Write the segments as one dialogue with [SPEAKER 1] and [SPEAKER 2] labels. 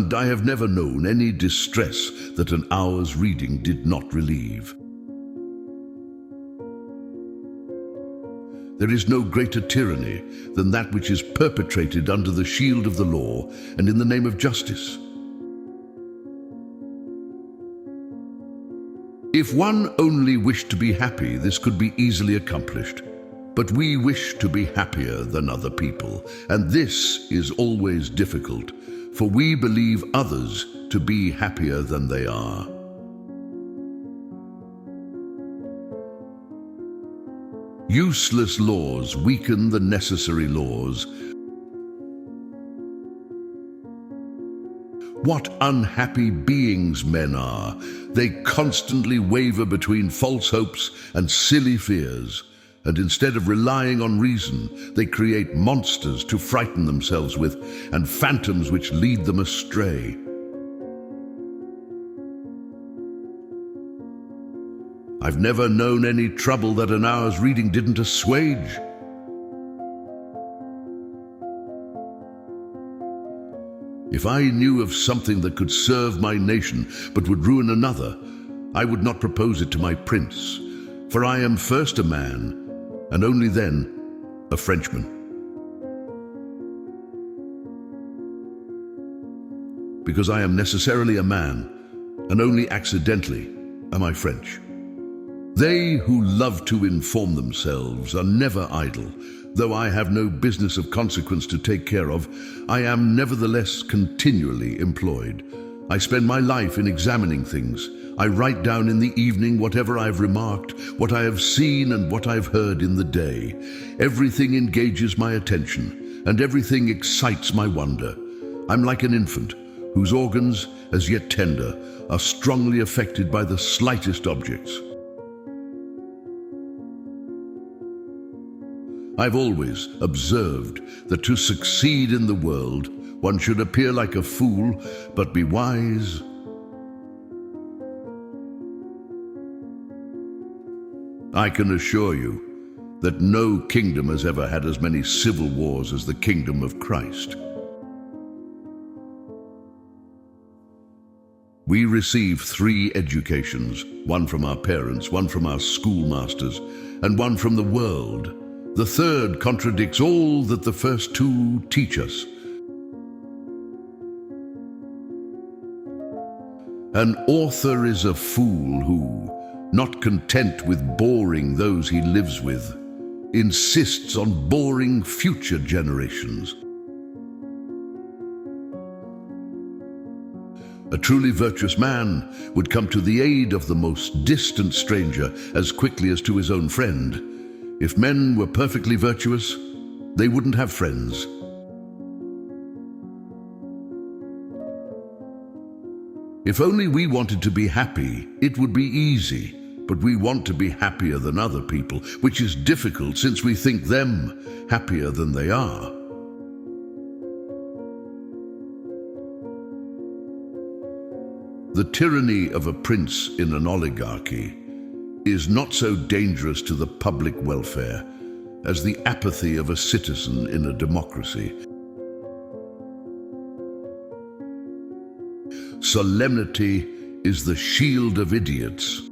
[SPEAKER 1] and I have never known any distress that an hour's reading did not relieve. There is no greater tyranny than that which is perpetrated under the shield of the law and in the name of justice. If one only wished to be happy, this could be easily accomplished. But we wish to be happier than other people, and this is always difficult, for we believe others to be happier than they are. Useless laws weaken the necessary laws. What unhappy beings men are! They constantly waver between false hopes and silly fears, and instead of relying on reason, they create monsters to frighten themselves with, and phantoms which lead them astray. I've never known any trouble that an hour's reading didn't assuage. If I knew of something that could serve my nation but would ruin another, I would not propose it to my prince, for I am first a man, and only then a Frenchman. Because I am necessarily a man, and only accidentally am I French. They who love to inform themselves are never idle. Though I have no business of consequence to take care of, I am nevertheless continually employed. I spend my life in examining things. I write down in the evening whatever I've remarked, what I have seen and what I've heard in the day. Everything engages my attention, and everything excites my wonder. I'm like an infant, whose organs, as yet tender, are strongly affected by the slightest objects. I've always observed that to succeed in the world, one should appear like a fool, but be wise. I can assure you that no kingdom has ever had as many civil wars as the kingdom of Christ. We receive 3 educations, one from our parents, one from our schoolmasters, and one from the world. The third contradicts all that the first 2 teach us. An author is a fool who, not content with boring those he lives with, insists on boring future generations. A truly virtuous man would come to the aid of the most distant stranger as quickly as to his own friend. If men were perfectly virtuous, they wouldn't have friends. If only we wanted to be happy, it would be easy, but we want to be happier than other people, which is difficult since we think them happier than they are. The tyranny of a prince in an oligarchy is not so dangerous to the public welfare as the apathy of a citizen in a democracy. Solemnity is the shield of idiots.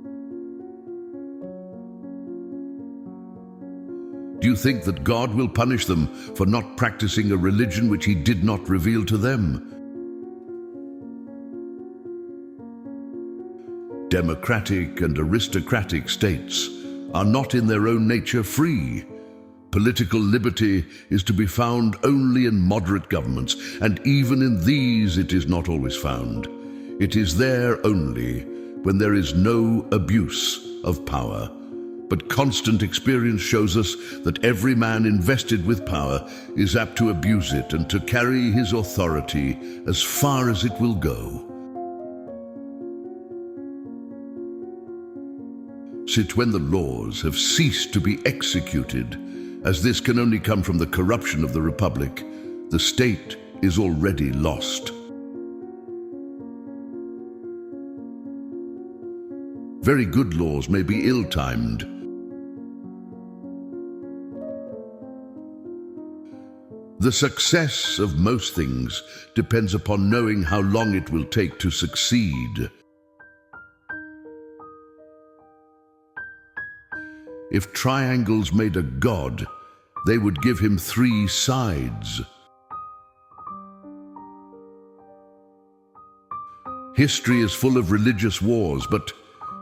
[SPEAKER 1] Do you think that God will punish them for not practicing a religion which He did not reveal to them? Democratic and aristocratic states are not in their own nature free. Political liberty is to be found only in moderate governments, and even in these it is not always found. It is there only when there is no abuse of power. But constant experience shows us that every man invested with power is apt to abuse it and to carry his authority as far as it will go. Since when the laws have ceased to be executed, as this can only come from the corruption of the Republic, the state is already lost. Very good laws may be ill-timed. The success of most things depends upon knowing how long it will take to succeed. If triangles made a god, they would give him 3 sides. History is full of religious wars, but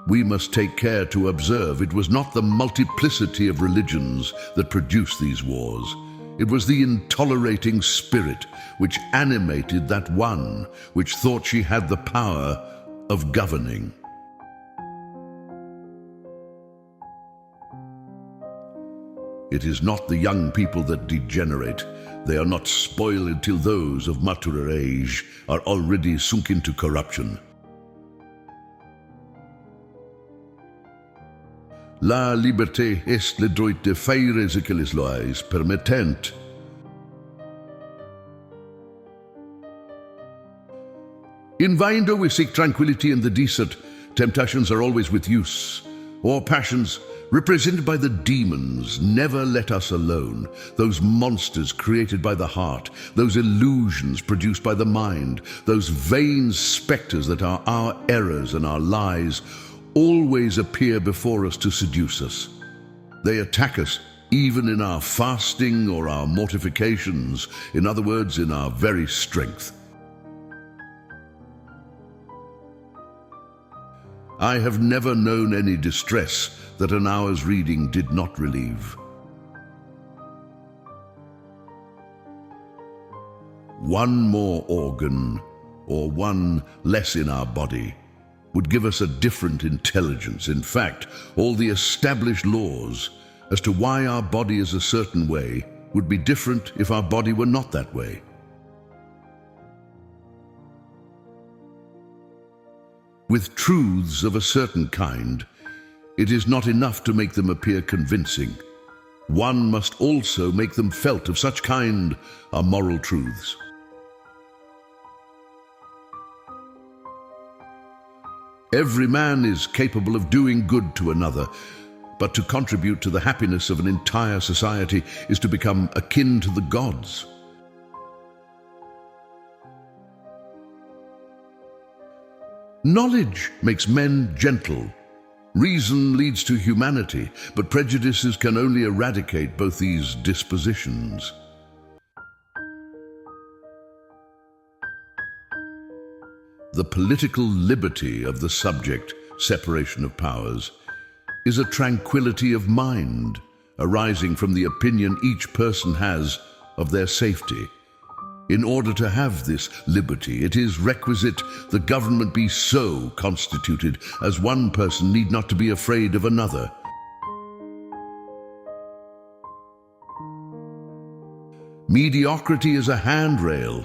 [SPEAKER 1] we must take care to observe it was not the multiplicity of religions that produced these wars. It was the intolerating spirit which animated that one which thought she had the power of governing. It is not the young people that degenerate. They are not spoiled till those of maturer age are already sunk into corruption. La liberté est le droit de faire ce que les lois permettent. In vain do we seek tranquility in the desert. Temptations are always with use. Or passions, represented by the demons, never let us alone. Those monsters created by the heart, those illusions produced by the mind, those vain spectres that are our errors and our lies, always appear before us to seduce us. They attack us even in our fasting or our mortifications, in other words, in our very strength. I have never known any distress that an hour's reading did not relieve. One more organ, or one less in our body, would give us a different intelligence. In fact, all the established laws as to why our body is a certain way would be different if our body were not that way. With truths of a certain kind, it is not enough to make them appear convincing. One must also make them felt. Of such kind are moral truths. Every man is capable of doing good to another, but to contribute to the happiness of an entire society is to become akin to the gods. Knowledge makes men gentle. Reason leads to humanity, but prejudices can only eradicate both these dispositions. The political liberty of the subject, separation of powers, is a tranquility of mind arising from the opinion each person has of their safety. In order to have this liberty, it is requisite the government be so constituted as one person need not to be afraid of another. Mediocrity is a handrail